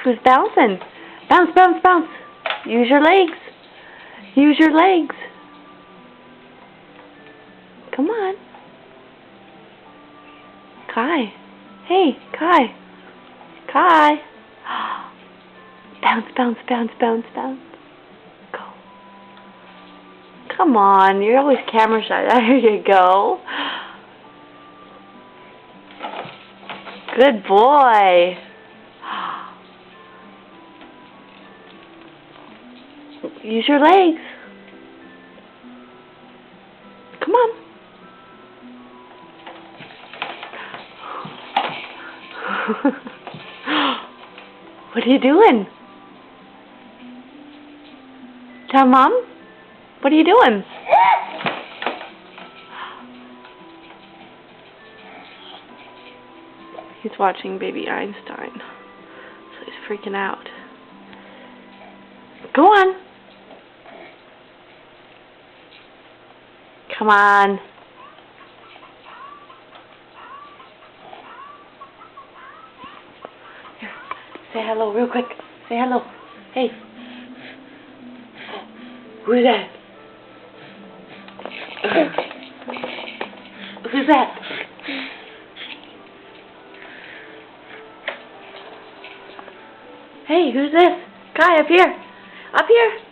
who's bouncing? Bounce, bounce, bounce. Use your legs. Use your legs. Come on. Kai. Hey, Kai. Kai. Bounce, bounce, bounce, bounce, bounce. Go. Come on, you're always camera shy. There you go. Good boy. Use your legs. Come on. What are you doing? Tell Mom? What are you doing? He's watching Baby Einstein, so he's freaking out. Go on. Come on. Here, say hello real quick. Say hello. Hey. Who's that? Who's that? Hey, who's this? Kai, up here. Up here.